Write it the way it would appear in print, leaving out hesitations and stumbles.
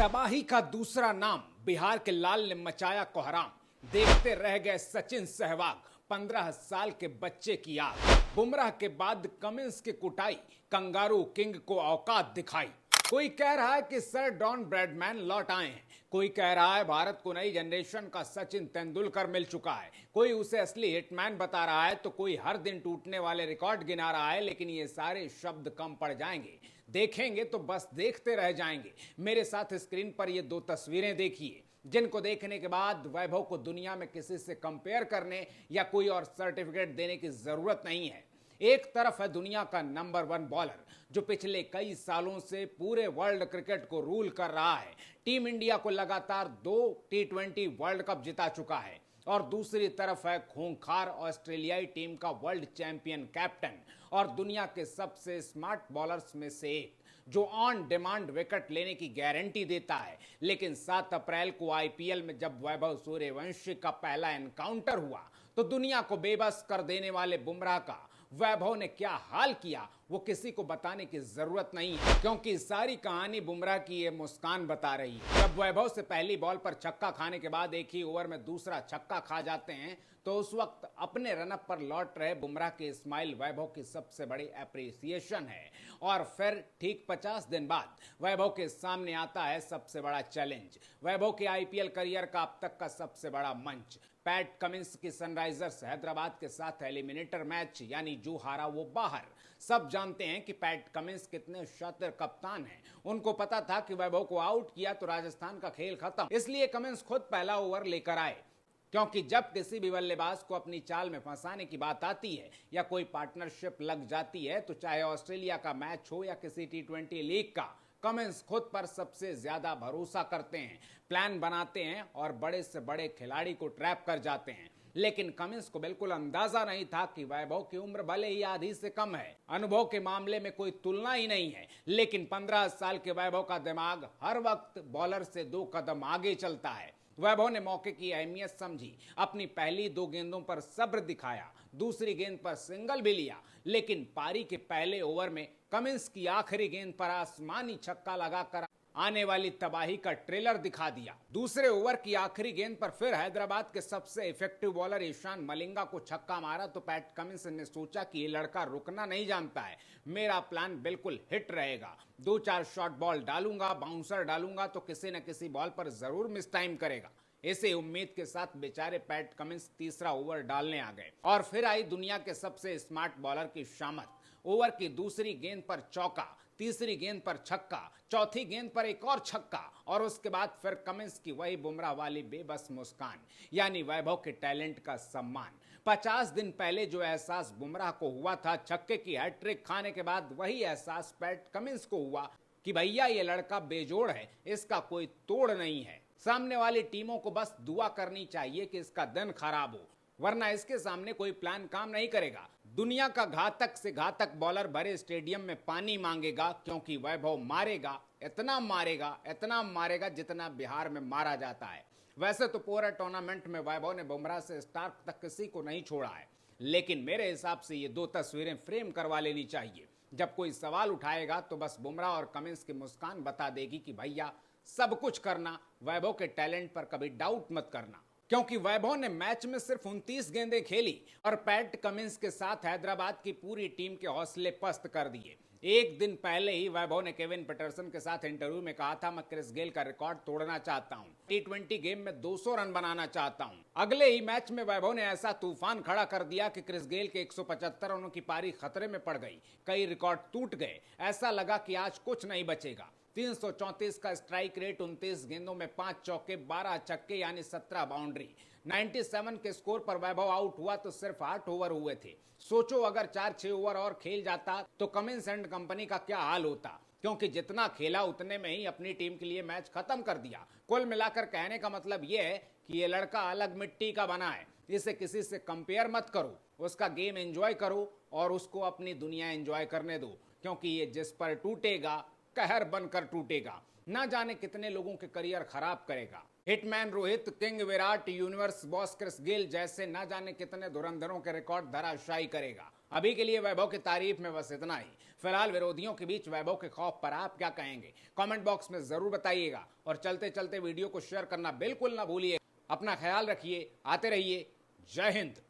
तबाही का दूसरा नाम बिहार के लाल ने मचाया कोहराम। देखते रह गए सचिन सहवाग, 15 साल के बच्चे की आग। बुमराह के बाद कमिंस की कुटाई, कंगारू किंग को औकात दिखाई। कोई कह रहा है कि सर डॉन ब्रैडमैन लौट आए हैं, कोई कह रहा है भारत को नई जनरेशन का सचिन तेंदुलकर मिल चुका है, कोई उसे असली हिटमैन बता रहा है, तो कोई हर दिन टूटने वाले रिकॉर्ड गिना रहा है। लेकिन ये सारे शब्द कम पड़ जाएंगे, देखेंगे तो बस देखते रह जाएंगे। मेरे साथ स्क्रीन पर ये दो तस्वीरें देखिए, जिनको देखने के बाद वैभव को दुनिया में किसी से कंपेयर करने या कोई और सर्टिफिकेट देने की जरूरत नहीं है। एक तरफ है दुनिया का नंबर 1 बॉलर जो पिछले कई सालों से पूरे वर्ल्ड क्रिकेट को रूल कर रहा है, टीम इंडिया को लगातार 2 T20 वर्ल्ड कप जिता चुका है, और दूसरी तरफ है खूंखार ऑस्ट्रेलियाई टीम का वर्ल्ड चैंपियन कैप्टन और दुनिया के सबसे स्मार्ट बॉलर्स में से एक, जो ऑन डिमांड विकेट लेने की गारंटी देता है। लेकिन 7 अप्रैल को आईपीएल में जब वैभव सूर्यवंशी का पहला एनकाउंटर हुआ तो दुनिया को बेबस कर देने वाले बुमराह का वैभव ने क्या हाल किया, वो किसी को बताने की जरूरत नहीं है, क्योंकि सारी कहानी बुमराह की ये मुस्कान बता रही है। जब वैभव से पहली बॉल पर छक्का खाने के बाद एक ही ओवर में दूसरा छक्का खा जाते हैं, तो उस वक्त अपने रनअप पर लौट रहे बुमराह की स्माइल वैभव की सबसे बड़ी एप्रिसिएशन है। और फिर ठीक 50 दिन बाद वैभव के सामने आता है सबसे बड़ा चैलेंज, वैभव के आईपीएल करियर का अब तक का सबसे बड़ा मंच। पैट कमिंस की सनराइजर्स हैदराबाद के साथ एलिमिनेटर मैच, यानी जो हारा वो बाहर। सब जानते हैं कि पैट कमिंस कितने शातिर कप्तान हैं। उनको पता था कि वैभव को आउट किया तो राजस्थान का खेल खत्म, इसलिए कमिंस खुद पहला ओवर लेकर आए, क्योंकि जब किसी भी बल्लेबाज को अपनी चाल में फंसाने की बात आती है या कोई पार्टनरशिप लग जाती है, तो चाहे ऑस्ट्रेलिया का मैच हो या किसी T20 लीग का, कमिंस खुद पर सबसे ज्यादा भरोसा करते हैं, प्लान बनाते हैं और बड़े से बड़े खिलाड़ी को ट्रैप कर जाते हैं। लेकिन कमिंस को बिल्कुल अंदाजा नहीं था कि वैभव की उम्र भले ही आधी से कम है, अनुभव के मामले में कोई तुलना ही नहीं है, लेकिन 15 साल के वैभव का दिमाग हर वक्त बॉलर से 2 कदम आगे चलता है। वैभव ने मौके की अहमियत समझी, अपनी पहली 2 गेंदों पर सब्र दिखाया, दूसरी गेंद पर सिंगल भी लिया, लेकिन पारी के पहले ओवर में कमिंस की आखिरी गेंद पर आसमानी छक्का लगाकर आने वाली तबाही का ट्रेलर दिखा दिया। दूसरे ओवर की आखिरी गेंद पर फिर हैदराबाद के सबसे इफेक्टिव बॉलर ईशान मलिंगा को छक्का मारा तो पैट कमिंस ने सोचा कि ये लड़का रुकना नहीं जानता है, मेरा प्लान बिल्कुल हिट रहेगा, 2-4 शॉर्ट बॉल डालूंगा, बाउंसर डालूंगा तो किसी न किसी बॉल पर जरूर मिस टाइम करेगा। इसी उम्मीद के साथ बेचारे पैट कमिंस तीसरा ओवर डालने आ गए, और फिर आई दुनिया के सबसे स्मार्ट बॉलर की शामत। ओवर की दूसरी गेंद पर चौका, तीसरी गेंद पर छक्का, चौथी गेंद पर एक और छक्का, और उसके बाद फिर कमिंस की वही बुमराह वाली बेबस मुस्कान, यानी वैभव के टैलेंट का सम्मान। 50 दिन पहले जो एहसास बुमराह को हुआ था छक्के की हैट्रिक खाने के बाद, वही एहसास पैट कमिंस को हुआ कि भैया ये लड़का बेजोड़ है, इसका कोई तोड़ नहीं है। सामने वाली टीमों को बस दुआ करनी चाहिए कि इसका दिन खराब हो, वरना इसके सामने कोई प्लान काम नहीं करेगा। दुनिया का घातक से घातक बॉलर भरे स्टेडियम में पानी मांगेगा, क्योंकि वैभव मारेगा, इतना मारेगा जितना बिहार में मारा जाता है। वैसे तो पूरा टूर्नामेंट में वैभव ने बुमराह से स्टार्क तक किसी को नहीं छोड़ा है, लेकिन मेरे हिसाब से ये 2 तस्वीरें फ्रेम करवा लेनी चाहिए। जब कोई सवाल उठाएगा तो बस बुमराह और कमिंस की मुस्कान बता देगी कि भैया सब कुछ करना, वैभव के टैलेंट पर कभी डाउट मत करना। क्योंकि वैभव ने मैच में सिर्फ 29 गेंदें खेली और पैट कमिंस के साथ हैदराबाद की पूरी टीम के हौसले पस्त कर दिए। एक दिन पहले ही वैभव ने केविन पीटरसन के साथ इंटरव्यू में कहा था, मैं क्रिस गेल का रिकॉर्ड तोड़ना चाहता हूं, T20 गेम में 200 रन बनाना चाहता हूं। अगले ही मैच में वैभव ने ऐसा तूफान खड़ा कर दिया कि क्रिस गेल के 175 रनों की पारी खतरे में पड़ गई, कई रिकॉर्ड टूट गए, ऐसा लगा कि आज कुछ नहीं बचेगा। 334 का स्ट्राइक रेट, 29 गेंदों में 5 चौके, 12 छक्के, यानी 17 बाउंड्री। 97 के स्कोर पर वैभव आउट हुआ तो सिर्फ 8 ओवर हुए थे। सोचो अगर 4-6 ओवर और खेल जाता तो कमिंस एंड कंपनी का क्या हाल होता, क्योंकि जितना खेला उतने में ही अपनी टीम के लिए मैच खत्म कर दिया। कुल मिलाकर कहने का मतलब यह है कि ये लड़का अलग मिट्टी का बना है, इसे किसी से कंपेयर मत करो, उसका गेम एंजॉय करो और उसको अपनी दुनिया एंजॉय करने दो, क्योंकि ये जिस पर टूटेगा कहर बनकर टूटेगा, ना जाने कितने लोगों के करियर खराब करेगा। Hitman Rohit, king Virat, universe boss Chris Gayle जैसे ना जाने कितने धुरंधरों के रिकॉर्ड धराशायी करेगा। अभी के लिए वैभव की तारीफ में बस इतना ही। फिलहाल विरोधियों के बीच वैभव के खौफ पर आप क्या कहेंगे, कमेंट बॉक्स में जरूर बताइएगा। और चलते चलते वीडियो को शेयर करना बिल्कुल ना भूलिए। अपना ख्याल रखिए, आते रहिए। जय हिंद।